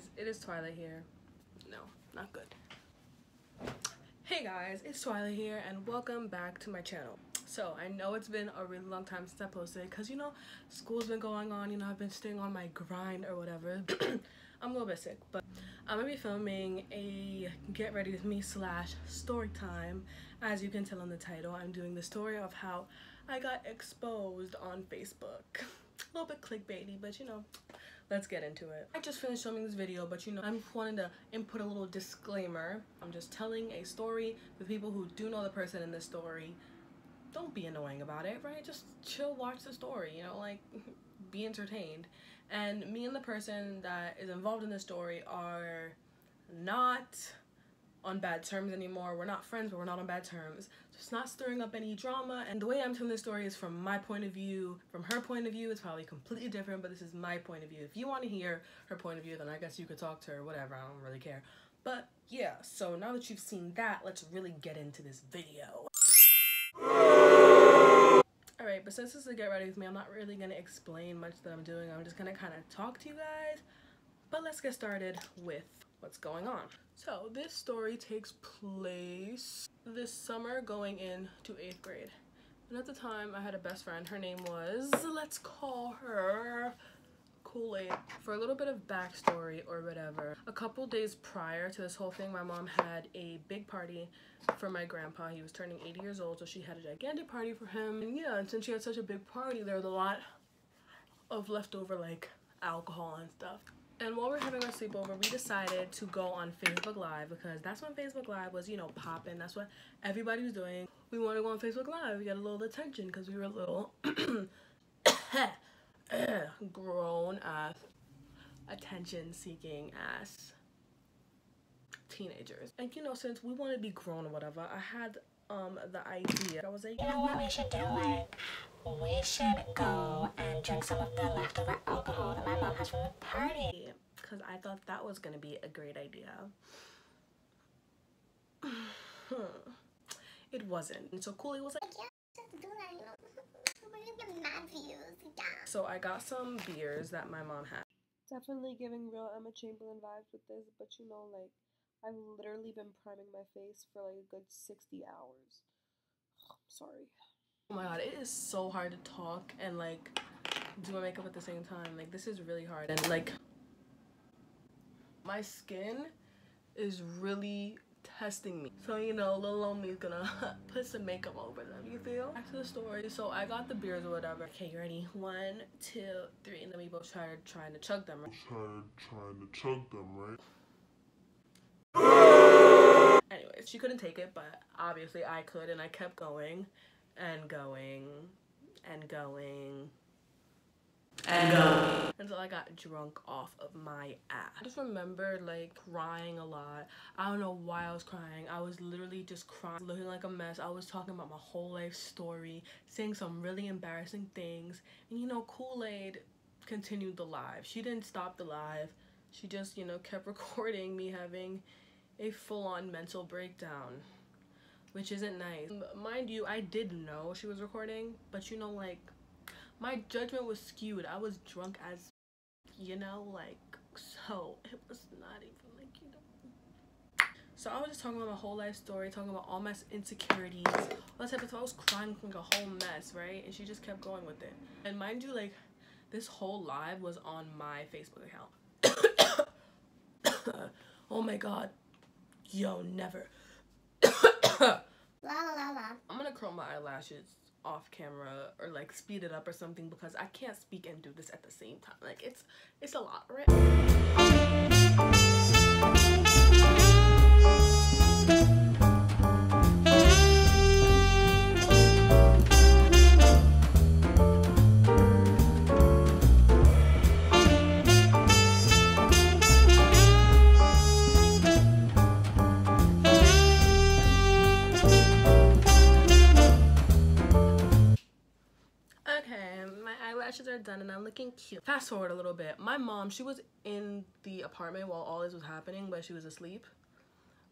guys, it is Twilight here. No, not good. Hey guys, it's Twilight here and welcome back to my channel. So I know it's been a really long time since I posted because school's been going on, I've been staying on my grind or whatever. I'm a little bit sick, but I'm gonna be filming a get ready with me / story time. As you can tell in the title, I'm doing the story of how I got exposed on Facebook. A little bit clickbaity, but let's get into it. I just finished filming this video, but I'm wanting to input a little disclaimer. I'm just telling a story. The people who do know the person in this story, don't be annoying about it, right? Just chill, watch the story, like be entertained. And me and the person that is involved in this story are not on bad terms anymore. We're not friends, but we're not on bad terms. So it's not stirring up any drama. And the way I'm telling this story is from my point of view. From her point of view, it's probably completely different, but this is my point of view. If you want to hear her point of view, then I guess you could talk to her, whatever. I don't really care. But yeah, so now that you've seen that, let's really get into this video. Alright, but since this is a get ready with me, I'm not really going to explain much that I'm doing. I'm just going to kind of talk to you guys. But let's get started with what's going on. So this story takes place this summer going into 8th grade. And at the time I had a best friend. Her name was, let's call her Kool-Aid. For a little bit of backstory or whatever, a couple days prior to this whole thing, my mom had a big party for my grandpa. He was turning 80 years old, so she had a gigantic party for him. And yeah, and since she had such a big party, there was a lot of leftover like alcohol and stuff. And while we were having our sleepover, we decided to go on Facebook Live because that's when Facebook Live was, popping. That's what everybody was doing. We wanted to go on Facebook Live. We got a little attention because we were a little grown ass, attention-seeking ass teenagers. And since we wanted to be grown or whatever, I had the idea. I was like, you know what we should do? We should go and drink some of the leftover alcohol that my mom has from the party. Because I thought that was going to be a great idea. It wasn't. And so Kool-Aid was like, yeah, just do that, we're gonna get mad views, yeah. So I got some beers that my mom had. Definitely giving real Emma Chamberlain vibes with this, but like, I've literally been priming my face for like a good 60 hours. Oh, I'm sorry. Oh my god, it is so hard to talk and like do my makeup at the same time. Like, this is really hard. And like, my skin is really testing me. So little old me is gonna put some makeup over them, you feel? Back to the story. So I got the beers or whatever. Okay, you ready? 1, 2, 3, and then we both started trying to chug them, right? Anyways, she couldn't take it, but obviously I could, and I kept going and going and going and going until I got drunk off of my ass. I just remember like crying a lot. I don't know why I was crying. I was literally just crying, looking like a mess. I was talking about my whole life story, saying some really embarrassing things, and Kool-Aid continued the live. She didn't stop the live. She just kept recording me having a full-on mental breakdown, which isn't nice. Mind you, I did know she was recording, but like, my judgment was skewed. I was drunk as, like, so it was not even like, So I was just talking about my whole life story, talking about all my insecurities, all that type of stuff. I was crying like a whole mess, right? And she just kept going with it. And mind you, like, this whole live was on my Facebook account. Oh my god. Yo, never. I'm gonna curl my eyelashes off camera or like speed it up or something because I can't speak and do this at the same time. Like, it's a lot, right? Are done and I'm looking cute. Fast forward a little bit. My mom, she was in the apartment while all this was happening, but she was asleep,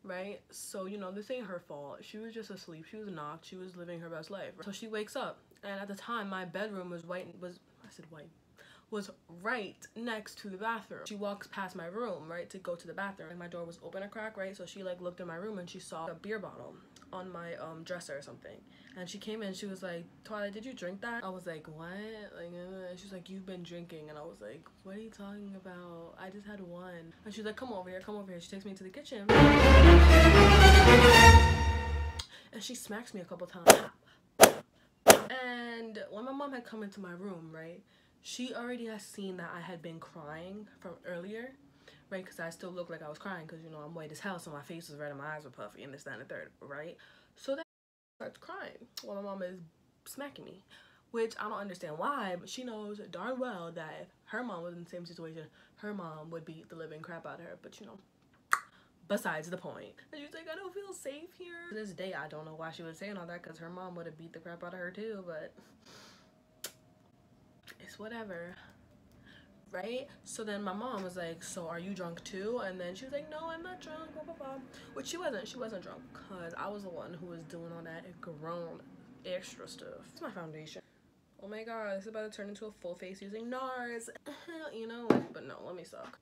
right? So this ain't her fault. She was just asleep. She was knocked. She was living her best life. So she wakes up, and at the time my bedroom was was right next to the bathroom. She walks past my room, right, to go to the bathroom, and my door was open a crack, right? So she like looked in my room and she saw a beer bottle on my dresser or something, and she came in. She was like, Twilight, did you drink that? I was like, what? Like, she's like, you've been drinking. And I was like, what are you talking about? I just had one. And she's like, come over here, come over here. She takes me to the kitchen and she smacks me a couple times. And when my mom had come into my room, right, she already has seen that I had been crying from earlier, right, because I still looked like I was crying because, you know, I'm white as hell, so my face was red and my eyes were puffy and this, that, and the third, right? So then I starts crying while my mom is smacking me, which I don't understand why, but she knows darn well that if her mom was in the same situation, her mom would beat the living crap out of her, but, you know, besides the point. And she's like, I don't feel safe here. To this day, I don't know why she was saying all that, because her mom would have beat the crap out of her too, but it's whatever, right? So then my mom was like, so are you drunk too? And then she was like, no, I'm not drunk, blah, blah, blah. Which she wasn't drunk, because I was the one who was doing all that grown extra stuff. It's my foundation. Oh my god, this is about to turn into a full face using NARS. You know, but no, let me suck.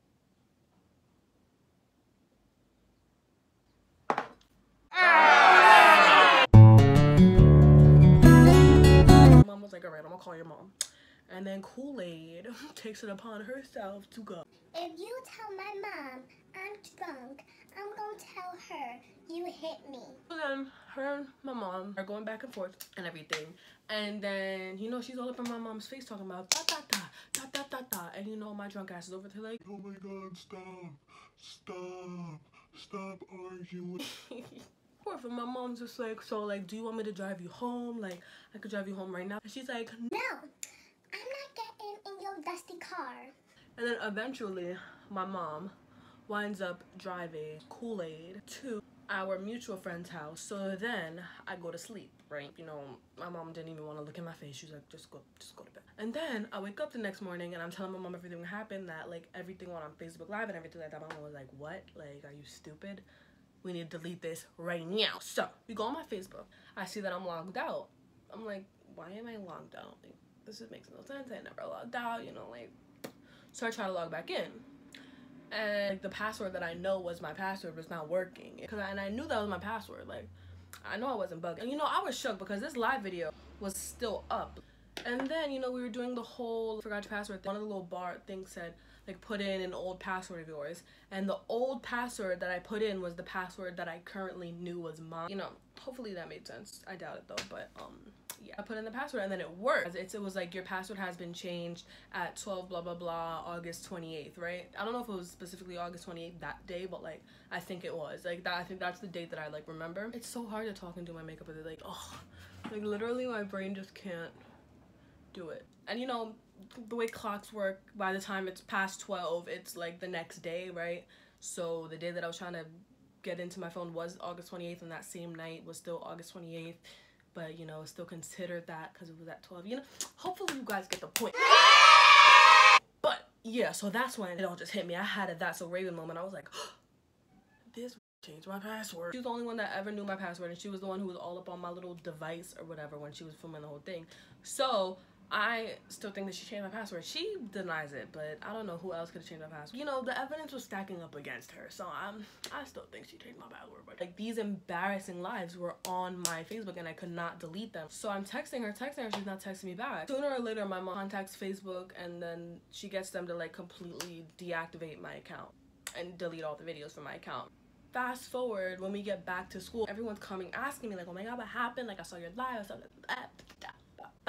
Mom was like, alright, I'm gonna call your mom. And then Kool-Aid takes it upon herself to go. If you tell my mom I'm drunk, I'm gonna tell her you hit me. So then her and my mom are going back and forth and everything. And then, you know, she's all up in my mom's face talking about da da da da da da da. And you know, my drunk ass is over there like, oh my god, stop arguing. Or for my mom's just like, so like, do you want me to drive you home? Like, I could drive you home right now. And she's like, no, I'm not getting in your dusty car. and then eventually my mom winds up driving Kool-Aid to our mutual friend's house. So then I go to sleep, right? You know, my mom didn't even want to look in my face. She was like, just go to bed. And then I wake up the next morning and I'm telling my mom everything that happened, that like everything went on Facebook Live and everything like that. My mom was like, what? Like, are you stupid? We need to delete this right now. So we go on my Facebook. I see that I'm logged out. I'm like, why am I logged out? Like, this makes no sense. I never logged out, you know, like. So I try to log back in. And like, the password that I know was my password was not working. And I knew that was my password. Like, I know I wasn't bugging. And you know, I was shook because this live video was still up. And then, you know, we were doing the whole forgot your password thing. One of the little bar things said, like, put in an old password of yours. And the old password that I put in was the password that I currently knew was mine. You know, hopefully that made sense. I doubt it though, but yeah. I put in the password and then it worked. It was like, your password has been changed at 12 blah blah blah August 28th, right? I don't know if it was specifically August 28th that day, but like, I think it was. Like, that, I think that's the date that I like remember. It's so hard to talk and do my makeup with it. Like, oh, like literally my brain just can't do it. And you know, the way clocks work, by the time it's past 12, it's like the next day, right? So the day that I was trying to get into my phone was August 28th, and that same night was still August 28th. But, you know, it's still considered that because it was at 12. You know, hopefully you guys get the point. But, yeah, so that's when it all just hit me. I had a That's So Raven moment. I was like, oh, this changed my password. She was the only one that ever knew my password, and she was the one who was all up on my little device or whatever when she was filming the whole thing. So I still think that she changed my password. She denies it, but I don't know who else could have changed my password. You know, the evidence was stacking up against her, so I still think she changed my password. But like, these embarrassing lives were on my Facebook and I could not delete them. So I'm texting her, she's not texting me back. Sooner or later, my mom contacts Facebook and then she gets them to like completely deactivate my account and delete all the videos from my account. Fast forward, when we get back to school, everyone's coming asking me like, oh my god, what happened? Like, I saw your live, I saw that.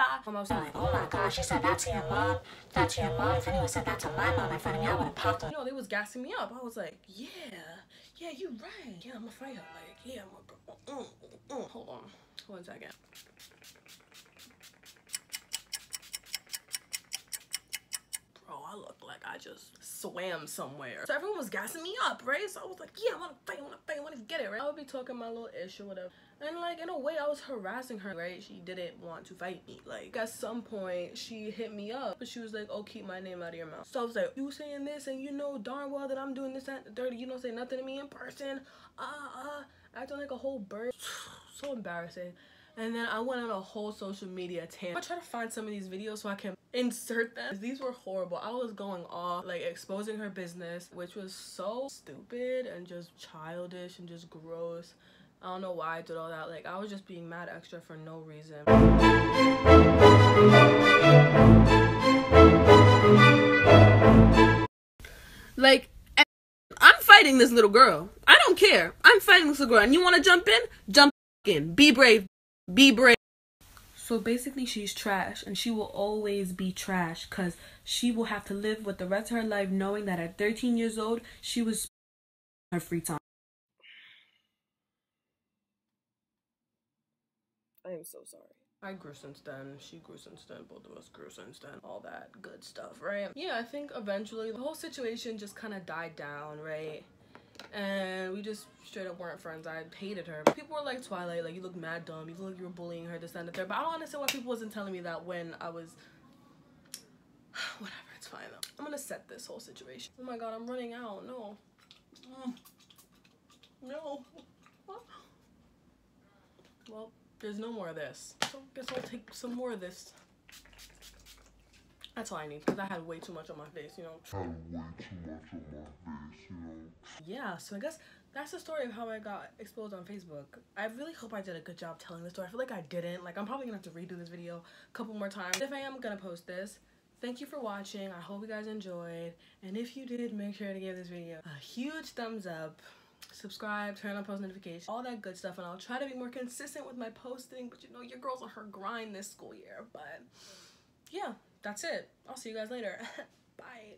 I was like, Oh my gosh, you said that to your mom? That's your mom? If anyone said that to my mom in front of me, I would have popped them. You know, they was gassing me up. I was like, yeah, you're right. Yeah, I'm gonna fight her. Like, yeah, I'm gonna hold on. 1 second. Bro, I looked like I just swam somewhere. So everyone was gassing me up, right? So I was like, yeah, I wanna fight, I wanna get it, right? I would be talking my little ish or whatever. And like, in a way, I was harassing her, right? She didn't want to fight me. Like, at some point, she hit me up, but she was like, oh, keep my name out of your mouth. So I was like, you saying this and you know darn well that I'm doing this and dirty. You don't say nothing to me in person. Acting like a whole bird. So embarrassing. And then I went on a whole social media tangent. I try to find some of these videos so I can insert them. These were horrible. I was going off, like, exposing her business, which was so stupid and just childish and just gross. I don't know why I did all that. Like, I was just being mad extra for no reason. Like, I'm fighting this little girl. I don't care. I'm fighting this little girl. And you want to jump in? Jump in. Be brave. Be brave. So basically, she's trash. And she will always be trash. Because she will have to live with the rest of her life knowing that at 13 years old, she was her free time. I am so sorry. I grew since then, she grew since then, both of us grew since then, all that good stuff, right? Yeah, I think eventually the whole situation just kind of died down, right? And we just straight up weren't friends. I hated her. People were like, Twilight, like, you look mad dumb, you look like you were bullying her, this and that, but I don't understand why people wasn't telling me that when I was... Whatever, it's fine though. I'm gonna set this whole situation. Oh my god, I'm running out, no. No. Well, there's no more of this. So I guess I'll take some more of this. That's all I need, because I had way too much on my face, you know. Yeah, so I guess that's the story of how I got exposed on Facebook. I really hope I did a good job telling the story. I feel like I didn't. Like, I'm probably gonna have to redo this video a couple more times. If I am, I'm gonna post this. Thank you for watching. I hope you guys enjoyed. And if you did, make sure to give this video a huge thumbs up. Subscribe, turn on post notifications, all that good stuff, and I'll try to be more consistent with my posting, but you know, your girl's on her grind this school year. But yeah, that's it. I'll see you guys later. Bye.